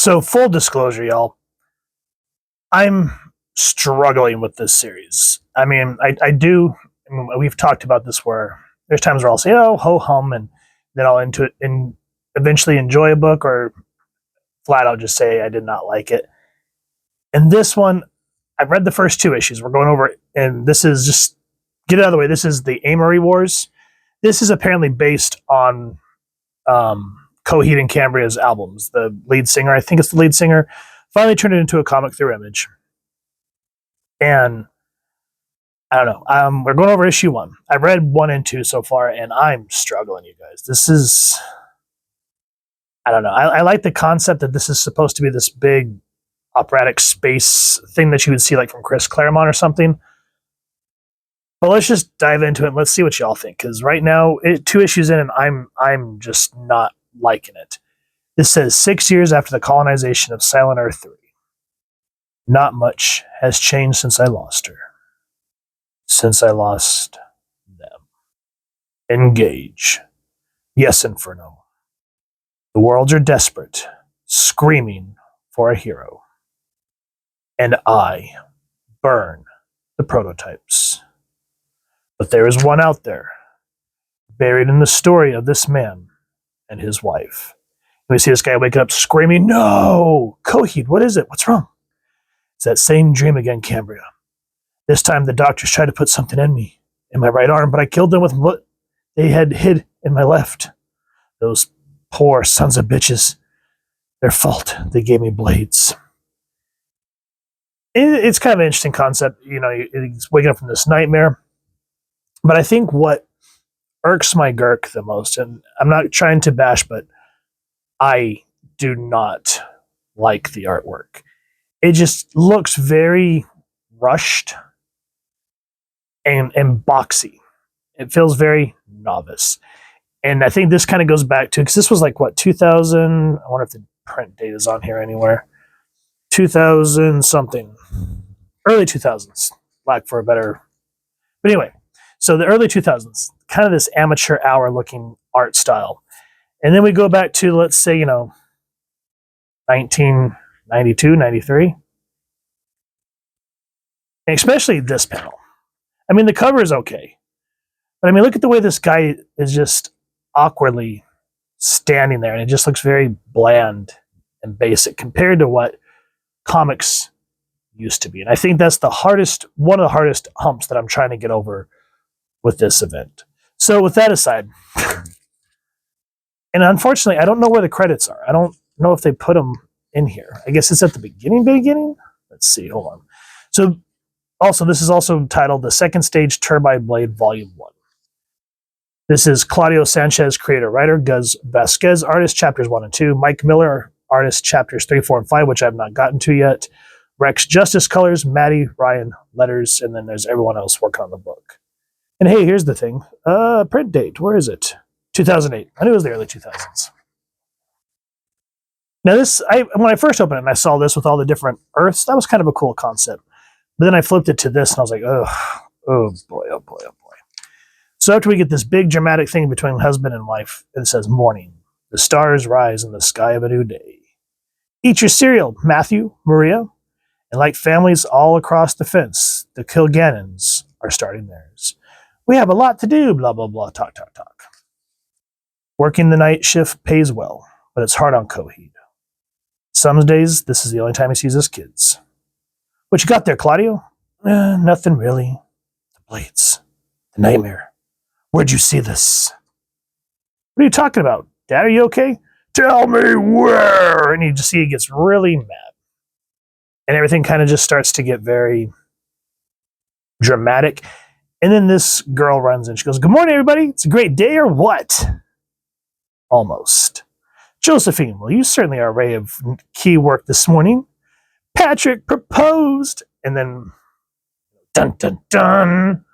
So full disclosure, y'all, I'm struggling with this series. I mean, we've talked about this where there's times where I'll say, oh, ho hum, and then I'll into it and eventually enjoy a book, or flat out just say I did not like it. And this one, I've read the first 2 issues. We're going over it, and this is just, get it out of the way, this is the Amory Wars. This is apparently based on Coheed and Cambria's albums. The lead singer, I think it's the lead singer, finally turned it into a comic through Image. And I don't know. We're going over issue 1. I've read 1 and 2 so far, and I'm struggling, you guys. This is, I don't know. I like the concept that this is supposed to be this big operatic space thing that you would see like from Chris Claremont or something. But let's just dive into it and let's see what y'all think. Because right now, 2 issues in, and I'm just not liking it. This says 6 years after the colonization of Silent Earth 3. Not much has changed since I lost her. Since I lost them. Engage. Yes, Inferno. The worlds are desperate, screaming for a hero. And I burn the prototypes. But there is one out there, buried in the story of this man and his wife. And we see this guy waking up screaming, no! Coheed, what is it? What's wrong? It's that same dream again, Cambria. This time the doctors tried to put something in me, in my right arm, but I killed them with what they had hid in my left. Those poor sons of bitches. Their fault. They gave me blades. It's kind of an interesting concept. You know, he's waking up from this nightmare. But I think what irks my Gurk the most, and I'm not trying to bash, but I do not like the artwork. It just looks very rushed and boxy. It feels very novice. And I think this kind of goes back to, because this was like, what, 2000? I wonder if the print date is on here anywhere. 2000 something. Early 2000s. Lack for a better. But anyway, so the early 2000s, kind of this amateur hour looking art style. And then we go back to, let's say, 1992, 93. And especially this panel. I mean, the cover is okay. But I mean, look at the way this guy is just awkwardly standing there. And it just looks very bland and basic compared to what comics used to be. And I think that's one of the hardest humps that I'm trying to get over with this event. So with that aside, and unfortunately, I don't know where the credits are. I don't know if they put them in here. I guess it's at the beginning. Let's see, hold on. So also, this is also titled The Second Stage Turbine Blade Volume 1. This is Claudio Sanchez, creator-writer, Gus Vazquez, artist, chapters 1 and 2, Mike Miller, artist, chapters 3, 4, and 5, which I've not gotten to yet, Rex Justice colors, Maddie Ryan letters, and then there's everyone else working on the book. And hey, here's the thing. Print date, where is it? 2008. I knew it was the early 2000s. Now when I first opened it and I saw this with all the different Earths, that was kind of a cool concept. But then I flipped it to this and I was like, oh boy. So after we get this big dramatic thing between husband and wife, it says morning. The stars rise in the sky of a new day. Eat your cereal, Matthew, Maria. And like families all across the fence, the Kilgannons are starting theirs. We have a lot to do, blah, blah, blah, talk. Working the night shift pays well, but it's hard on Coheed. Some days, this is the only time he sees his kids. What you got there, Claudio? Nothing really. The blades. The nightmare. Where'd you see this? What are you talking about? Dad, are you okay? Tell me where! And you just see he gets really mad. And everything kind of just starts to get very dramatic. And then this girl runs in. She goes, good morning, everybody. It's a great day or what? Almost. Josephine, well, you certainly are a ray of key work this morning. Patrick proposed. And then, dun, dun, dun.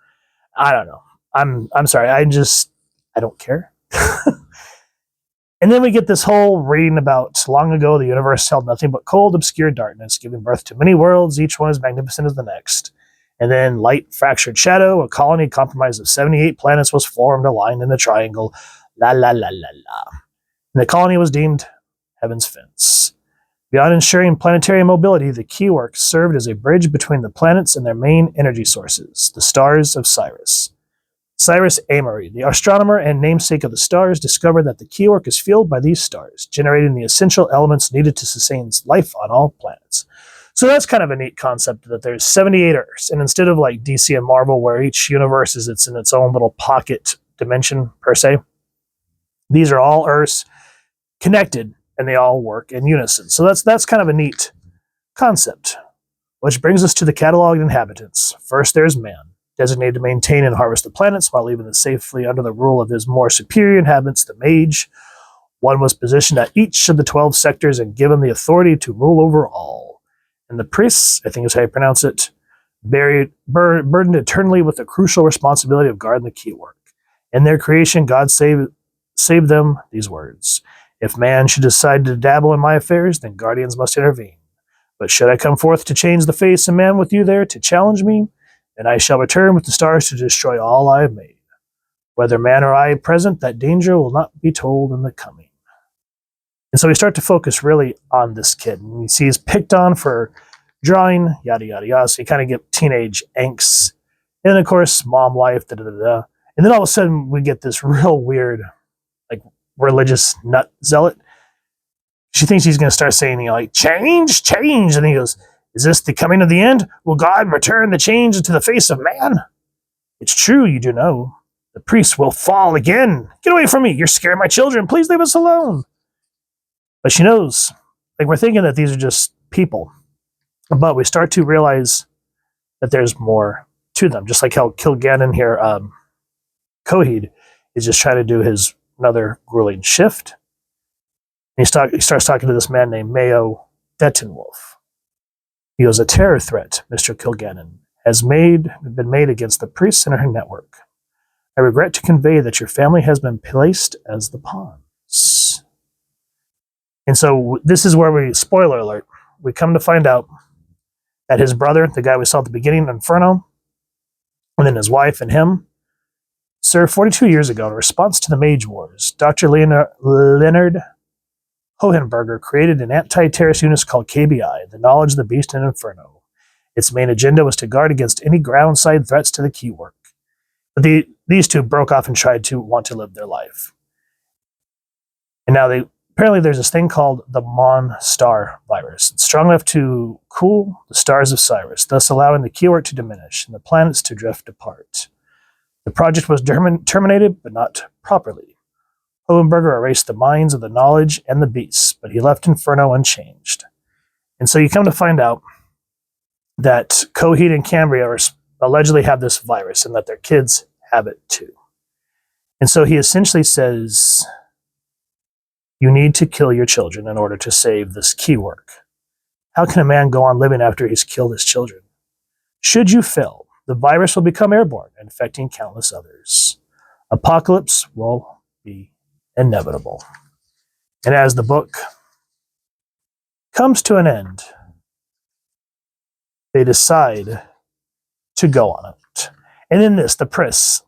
I don't know. I'm sorry. I don't care. And then we get this whole reading about long ago, the universe held nothing but cold, obscure darkness, giving birth to many worlds, each one as magnificent as the next. And then light, fractured shadow, a colony comprised of 78 planets was formed, aligned in a triangle. La, la, la, la, la. And the colony was deemed Heaven's Fence. Beyond ensuring planetary mobility, the keywork served as a bridge between the planets and their main energy sources, the stars of Sirius. Cyrus Amory, the astronomer and namesake of the stars, discovered that the keywork is fueled by these stars, generating the essential elements needed to sustain life on all planets. So that's kind of a neat concept, that there's 78 Earths, and instead of like DC and Marvel, where each universe is in its own little pocket dimension per se, these are all Earths connected, and they all work in unison. So that's kind of a neat concept. Which brings us to the cataloged inhabitants. First, there's man, designated to maintain and harvest the planets while leaving them safely under the rule of his more superior inhabitants, the mage. One was positioned at each of the 12 sectors and given the authority to rule over all. And the priests, I think is how you pronounce it, burdened eternally with the crucial responsibility of guarding the keywork. In their creation, God saved them these words: "If man should decide to dabble in my affairs, then guardians must intervene. But should I come forth to change the face of man with you there to challenge me, and I shall return with the stars to destroy all I have made. Whether man or I present, that danger will not be told in the coming." And so we start to focus really on this kid. And you see he's picked on for drawing, yada, yada, yada. So you kind of get teenage angst. And of course, mom life, da, da, da, da. And then all of a sudden we get this real weird, like, religious nut zealot. She thinks he's going to start saying, like, change, change. And he goes, "Is this the coming of the end? Will God return the change into the face of man? It's true, you do know. The priest will fall again. Get away from me. You're scaring my children. Please leave us alone." But she knows. Like, we're thinking that these are just people. But we start to realize that there's more to them. Just like how Kilgannon here, Coheed, is just trying to do his another grueling shift. And he starts talking to this man named Mayo Dettenwolf. He goes, "A terror threat, Mr. Kilgannon, has been made against the priests and her network. I regret to convey that your family has been placed as the pawns." And so this is where we, spoiler alert, we come to find out that his brother, the guy we saw at the beginning, Inferno, and then his wife and him, served 42 years ago in response to the Mage Wars. Dr. Leonard Hohenberger created an anti-terrorist unit called KBI, the Knowledge of the Beast and Inferno. Its main agenda was to guard against any ground-side threats to the keywork. But these two broke off and tried to want to live their life. And now apparently there's this thing called the Mon Star virus. It's strong enough to cool the stars of Sirius, thus allowing the keywork to diminish and the planets to drift apart. The project was terminated, but not properly. Hohenberger erased the minds of the knowledge and the beasts, but he left Inferno unchanged. And so you come to find out that Coheed and Cambria allegedly have this virus and that their kids have it too. And so he essentially says, you need to kill your children in order to save this keywork. How can a man go on living after he's killed his children? Should you fail, the virus will become airborne, infecting countless others. Apocalypse will be inevitable. And as the book comes to an end, they decide to go on it. And in this, the press,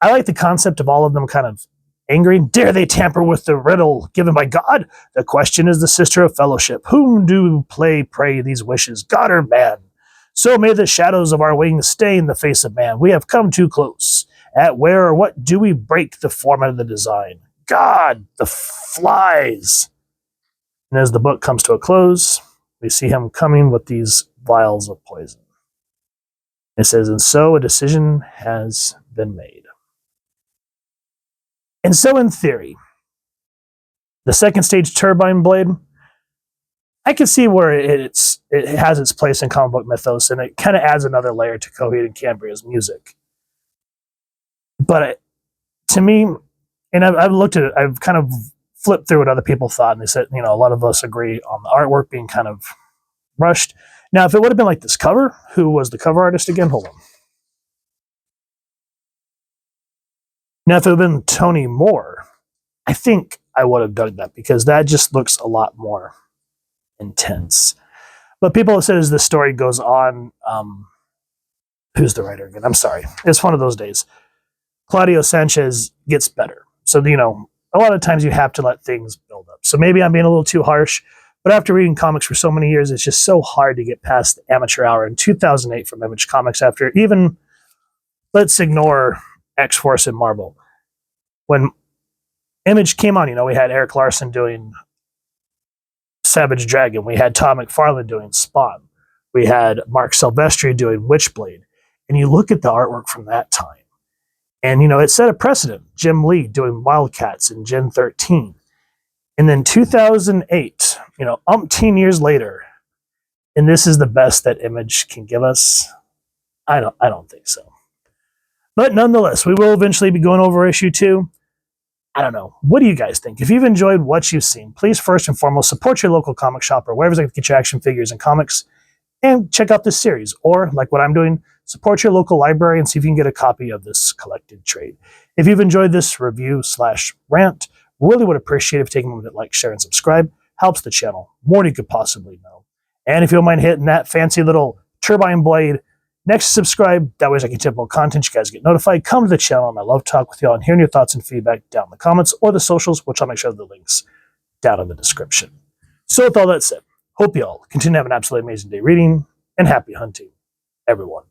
I like the concept of all of them kind of angry. Dare they tamper with the riddle given by God? The question is the sister of fellowship. Whom do pray these wishes, God or man? So may the shadows of our wings stain the face of man. We have come too close. At where or what do we break the format of the design? God, the flies. And as the book comes to a close, we see him coming with these vials of poison. It says, and so a decision has been made. And so in theory, the Second Stage Turbine Blade, I can see where it has its place in comic book mythos, and it kind of adds another layer to Coheed and Cambria's music. But to me, and I've looked at it, I've kind of flipped through what other people thought, and they said, a lot of us agree on the artwork being kind of rushed. Now, if it would have been like this cover, who was the cover artist again? Hold on. Now, if it would have been Tony Moore, I think I would have dug that, because that just looks a lot more intense. But people have said as the story goes on, who's the writer again? I'm sorry. It's one of those days. Claudio Sanchez gets better. So, a lot of times you have to let things build up. So maybe I'm being a little too harsh, But after reading comics for so many years, it's just so hard to get past the amateur hour in 2008 from Image Comics after even, let's ignore X-Force and Marvel. When Image came on, we had Eric Larson doing Savage Dragon. We had Todd McFarlane doing Spawn. We had Mark Silvestri doing Witchblade. And you look at the artwork from that time, and, it set a precedent. Jim Lee doing Wildcats in Gen 13. And then 2008, umpteen years later, and this is the best that Image can give us? I don't think so. But nonetheless, we will eventually be going over issue 2. I don't know. What do you guys think? If you've enjoyed what you've seen, please first and foremost support your local comic shop or wherever's going to get your action figures and comics, and check out this series. Or, like what I'm doing, support your local library and see if you can get a copy of this collected trade. If you've enjoyed this review/rant, really would appreciate it if you take a moment to like, share, and subscribe. Helps the channel more than you could possibly know. And if you don't mind hitting that fancy little turbine blade next to subscribe, that way as I can tip more content, you guys get notified. Come to the channel, and I love talking with y'all and hearing your thoughts and feedback down in the comments or the socials, which I'll make sure the links down in the description. So with all that said, hope y'all continue to have an absolutely amazing day reading, and happy hunting, everyone.